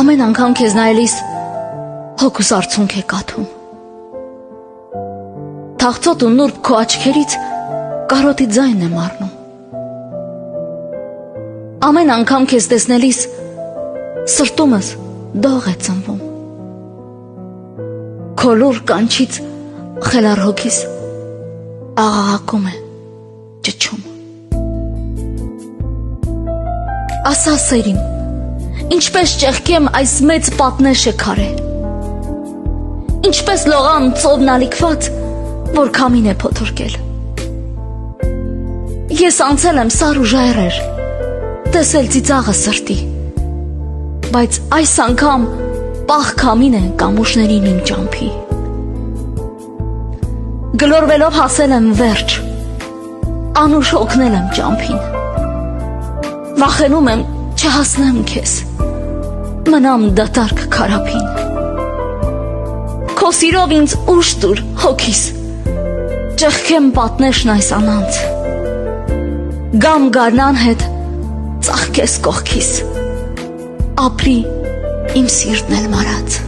Ամեն անգամ քեզ նայելիս հոգուս արցունք է կաթում։ Թաղծոտ ու նուրբ քո աչքերից կարոտի ձայնն եմ առնում։ Ամեն անգամ քեզ տեսնելիս սրտումս դող է ծնվում։ Քո լուր կանչից խելար հոգիս աղաղակում է ճչում։ Ասա սերին, ինչպես ճեղքեմ այս մեծ պատնեշը քարե, ինչպես լողամ ծովն ալիքված, որ քամին է փոթորկել։ Ես անցել եմ սար ու ժայռեր, տեսել ծիծաղը սրտի, բայց այս անգամ պաղ քամին է կամուշներին իմ ճամփի։ Գլորվելով հասել եմ վերջ, անուշ օգնել եմ ճամփին։ Վախենում եմ չհասնեմ քեզ, մնամ դատարկ քարափին։ Քո սիրով ինձ ուժ տուր հոգիս, ճեղքեմ պատնեշն այս անանց, գամ գարնան հետ ծաղկես կողքիս, ապրի իմ սիրտն էլ մարած։